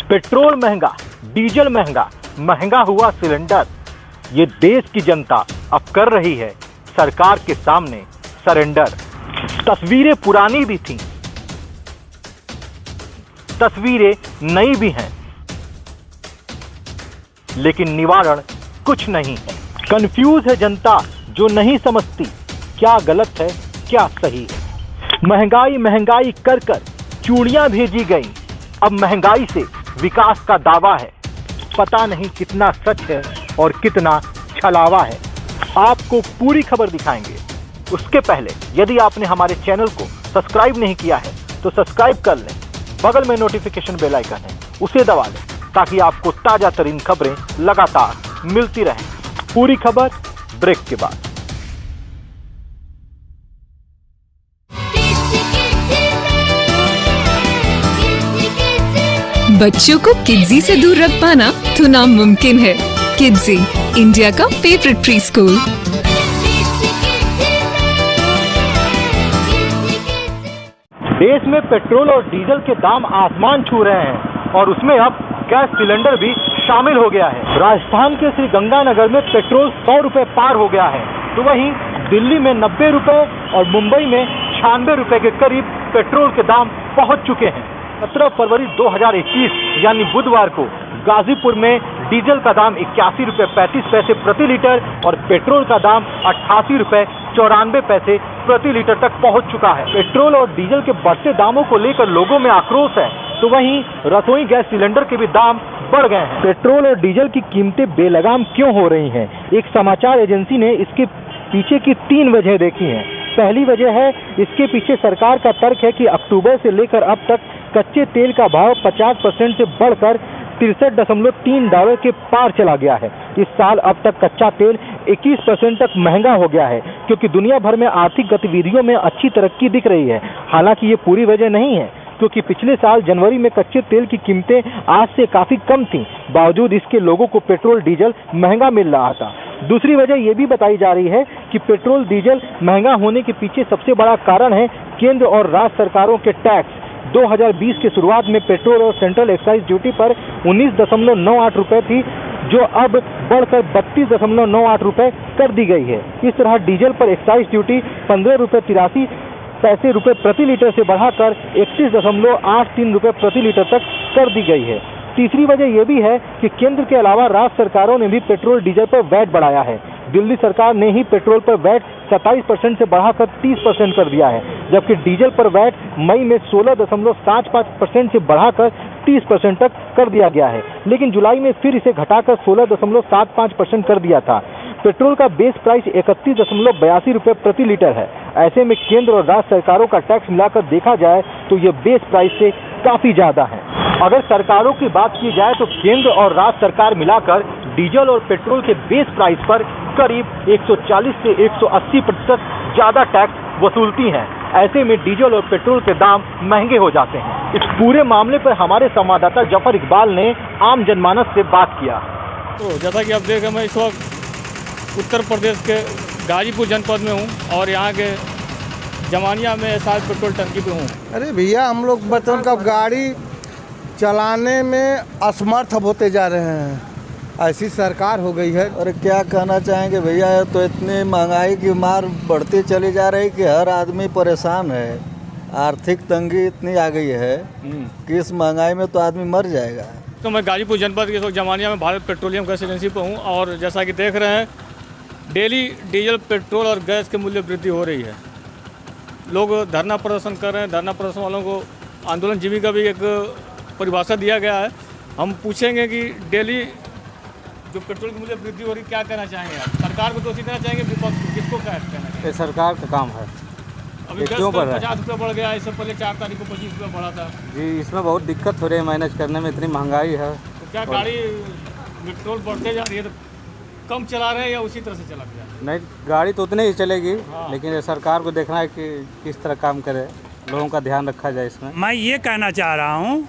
Petrol महंगा, diesel महंगा, महंगा हुआ सिलेंडर। ये देश की जनता अब कर रही है सरकार के सामने सरेंडर। तस्वीरें पुरानी भी थीं, तस्वीरें नई भी हैं, लेकिन निवारण कुछ नहीं है। कंफ्यूज है जनता जो नहीं समझती क्या गलत है क्या सही है। महंगाई महंगाई कर कर चूड़ियां भेजी गई, अब महंगाई से विकास का दावा है। पता नहीं कितना सच है और कितना छलावा है। आपको पूरी खबर दिखाएंगे। उसके पहले यदि आपने हमारे चैनल को सब्सक्राइब नहीं किया है तो सब्सक्राइब कर लें। बगल में नोटिफिकेशन बेल आइकन है, उसे दबा लें ताकि आपको ताजा तरीन खबरें लगातार मिलती रहें। पूरी खबर ब्रेक के बाद। बच्चों को किड्जी से दूर रख पाना तो नामुमकिन है। किड्जी, इंडिया का फेवरेट प्री स्कूल। देश में पेट्रोल और डीजल के दाम आसमान छू रहे हैं और उसमें अब गैस सिलेंडर भी शामिल हो गया है। राजस्थान के श्री गंगानगर में पेट्रोल 100 रुपए पार हो गया है, तो वहीं दिल्ली में 90 रुपए और मुंबई में 96 रुपए के करीब पेट्रोल के दाम पहुंच चुके हैं। 17 फरवरी 2021 यानी बुधवार को गाजीपुर में डीजल का दाम 81 रुपए 35 पैसे प्रति लीटर और पेट्रोल का दाम 88 रुपए 94 पैसे प्रति लीटर तक पहुंच चुका है। पेट्रोल और डीजल के बढ़ते दामों को लेकर लोगों में आक्रोश है, तो वहीं रसोई गैस सिलेंडर के भी दाम बढ़ गए हैं। पेट्रोल और डीजल की कीमतें बेलगाम क्यों हो रही हैं? एक समाचार एजेंसी ने इसके पीछे की 3 वजह देखी हैं। पहली वजह है, इसके पीछे सरकार का तर्क है कि अक्टूबर से लेकर अब तक कच्चे तेल का भाव 50% से बढ़कर $63.3 के पार चला गया है। इस साल अब तक कच्चा तेल 21% तक महंगा हो गया है, क्योंकि दुनिया भर में आर्थिक गतिविधियों में अच्छी तरक्की दिख रही है। हालांकि ये पूरी वजह नहीं है, क्योंकि पिछले साल जनवरी में कच्चे तेल की कीमतें आज से काफी कम थीं, बावजूद इसके लोगों को पेट्रोल डीजल महंगा मिल रहा था। दूसरी वजह यह भी बताई जा रही है कि पेट्रोल डीजल महंगा होने के पीछे सबसे बड़ा कारण है केंद्र और राज्य सरकारों के टैक्स। 2020 के शुरुआत में पेट्रोल और सेंट्रल एक्साइज ड्यूटी पर 19.98 रुपए थी, जो अब बढ़कर 32.98 रुपए कर दी गई है। इस तरह डीजल पर एक्साइज ड्यूटी 15 रुपए 83 पैसे रुपए प्रति लीटर से बढ़ाकर 31.83 रुपए प्रति लीटर तक कर दी गई है। तीसरी वजह यह भी है कि केंद्र के अलावा राज्य सरकारों ने भी पेट्रोल डीजल पर वैट बढ़ाया है। दिल्ली सरकार ने ही पेट्रोल पर वैट 27% से बढ़ाकर 30% कर दिया है, जबकि डीजल पर वैट मई में 16.75% से बढ़ाकर 30% तक कर दिया गया है, लेकिन जुलाई में फिर इसे घटाकर 16.75% कर दिया था। पेट्रोल का बेस प्राइस 31.82 रुपए प्रति लीटर है। ऐसे में केंद्र और राज्य सरकारों का टैक्स मिलाकर देखा जाए तो ये बेस प्राइस से काफी ज्यादा है। अगर सरकारों की बात की जाए तो केंद्र और राज्य सरकार मिलाकर डीजल और पेट्रोल के बेस प्राइस पर करीब 140 से 180% ज्यादा टैक्स वसूलती हैं। ऐसे में डीजल और पेट्रोल के दाम महंगे हो जाते हैं। इस पूरे मामले पर हमारे संवाददाता जफर इकबाल ने आम जनमानस से बात किया। तो जैसा कि आप देख रहे हैं, मैं इस वक्त उत्तर प्रदेश के गाजीपुर जनपद में हूँ और यहाँ के जमानिया में एसआर पेट्रोल टंकी पे हूँ। अरे भैया, हम लोग बच्चों का गाड़ी चलाने में असमर्थ होते जा रहे हैं। ऐसी सरकार हो गई है। और क्या कहना चाहेंगे भैया, तो इतनी महंगाई की मार बढ़ती चली जा रही कि हर आदमी परेशान है। आर्थिक तंगी इतनी आ गई है कि इस महंगाई में तो आदमी मर जाएगा। तो मैं गाजीपुर जनपद के जमानिया में भारत पेट्रोलियम गैस एजेंसी पर हूँ और जैसा कि देख रहे हैं, डेली डीजल, पेट्रोल और गैस के मूल्य वृद्धि हो रही है। लोग धरना प्रदर्शन कर रहे हैं। धरना प्रदर्शन वालों को आंदोलन जीविका भी एक परिभाषा दिया गया है। हम पूछेंगे कि डेली जो पेट्रोल की मूल्य वृद्धि हो रही, क्या कहना चाहेंगे आप? सरकार को दोषी देना चाहेंगे, विपक्ष किसको कहना चाहेंगे? ये सरकार का काम है। अभी गैस 50 रुपये बढ़ गया, इससे पहले 4 तारीख को 25 रुपये बढ़ा था जी। इसमें बहुत दिक्कत हो रही है मैनेज करने में, इतनी महंगाई है। तो क्या गाड़ी पेट्रोल बढ़ते जा रही है तो कम चला रहे हैं या उसी तरह से चला गया? नहीं, गाड़ी तो उतनी ही चलेगी, लेकिन सरकार को देखना है कि किस तरह काम करे, लोगों का ध्यान रखा जाए इसमें। मैं ये कहना चाह रहा हूँ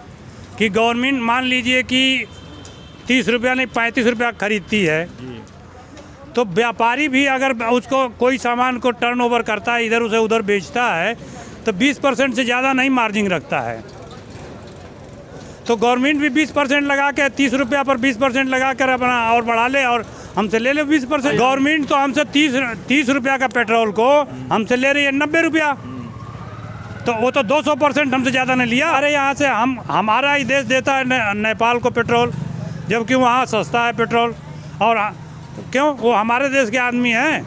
कि गवर्नमेंट मान लीजिए कि 30 रुपया नहीं 35 रुपया खरीदती है, तो व्यापारी भी अगर उसको कोई सामान को टर्नओवर करता है, इधर उसे उधर बेचता है, तो 20% से ज़्यादा नहीं मार्जिन रखता है। तो गवर्नमेंट भी 20% लगा के 30 रुपया पर 20% लगा कर अपना और बढ़ा ले और हमसे ले ले 20%। गवर्नमेंट तो हमसे 30 रुपया का पेट्रोल को हमसे ले रही है 90 रुपया, तो वो तो 200% हमसे ज़्यादा नहीं लिया। अरे यहाँ से हमारा ही देश देता है नेपाल को पेट्रोल, जबकि वहाँ सस्ता है पेट्रोल। और क्यों? वो हमारे देश के आदमी हैं,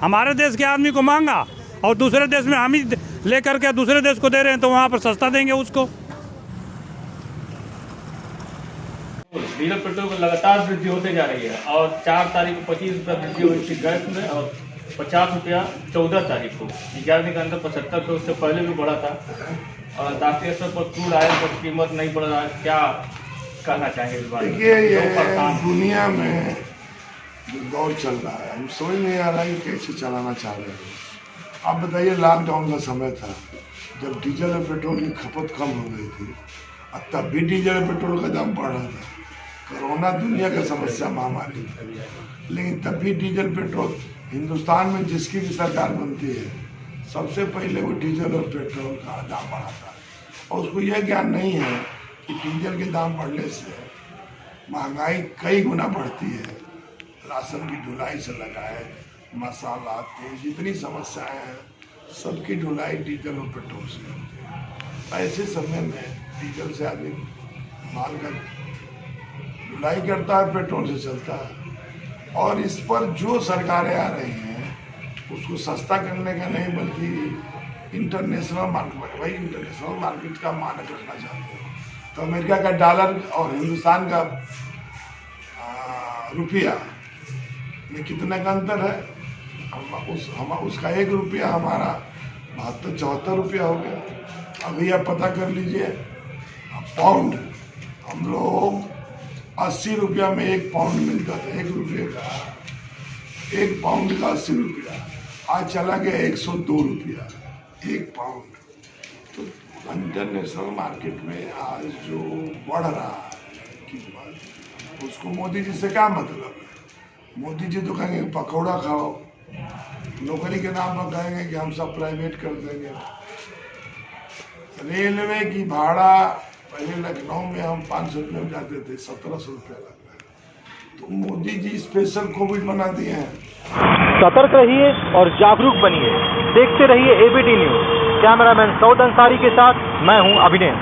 हमारे देश के आदमी को महंगा और दूसरे देश में हम ही लेकर के दूसरे देश को दे रहे हैं, तो वहाँ पर सस्ता देंगे उसको। डीजल पेट्रोल की लगातार वृद्धि होते जा रही है और 4 तारीख को 25 रुपया वृद्धि हुई थी गैस में और 50 रुपया 14 तारीख को। 11 दिन के अंदर 75 रुपये, उससे पहले भी बढ़ा था। और अंतर्राष्ट्रीय स्तर पर क्रूड ऑयल पर कीमत नहीं बढ़ रहा है, क्या कहना चाहेंगे इस बारे में? देखिए, ये दुनिया में जो दौर चल रहा है, हम समझ नहीं आ रहा है कि कैसे चलाना चाह रहे हैं। आप बताइए, लॉकडाउन का समय था जब डीजल और पेट्रोल की खपत कम हो गई थी, और तब भी डीजल और पेट्रोल का दाम बढ़ रहा था। कोरोना दुनिया का समस्या महामारी थी, लेकिन तब भी डीजल पेट्रोल, हिंदुस्तान में जिसकी भी सरकार बनती है, सबसे पहले वो डीजल और पेट्रोल का दाम बढ़ाता है। और उसको यह ज्ञान नहीं है कि डीजल के दाम बढ़ने से महंगाई कई गुना बढ़ती है। राशन की ढुलाई से लगाए मसाला, तेल, जितनी समस्याएं हैं, सबकी ढुलाई डीजल और पेट्रोल से होती है। ऐसे समय में डीजल से आदमी माल का ढुलाई करता है, पेट्रोल से चलता है। और इस पर जो सरकारें आ रही हैं, उसको सस्ता करने का नहीं, बल्कि इंटरनेशनल मार्केट, भाई इंटरनेशनल मार्केट का मानक रखना चाहते हैं। तो अमेरिका का डॉलर और हिंदुस्तान का रुपया में कितना का अंतर है? हम उसका 1 रुपया हमारा 72-74 रुपया हो गया। अभी आप पता कर लीजिए, पाउंड, हम लोग 80 रुपया में 1 पाउंड मिलता था, 1 रुपये का 1 पाउंड का 80 रुपया, आज चला गया 102 रुपया 1 पाउंड। तो इंटरनेशनल मार्केट में आज जो बढ़ रहा है कीमत, उसको मोदी जी से क्या मतलब है? मोदी जी तो कहेंगे पकौड़ा खाओ, नौकरी के नाम पर कहेंगे कि हम सब प्राइवेट कर देंगे। रेलवे की भाड़ा पहले लखनऊ में हम 500 रुपये में जाते थे, 1700 रुपया लग रहा है। तो मोदी जी स्पेशल कोविड बना दिए हैं। सतर्क रहिए और जागरूक बनिए। देखते रहिए ABD news. Cameraman Saud Ansari के साथ मैं हूं अभिनय।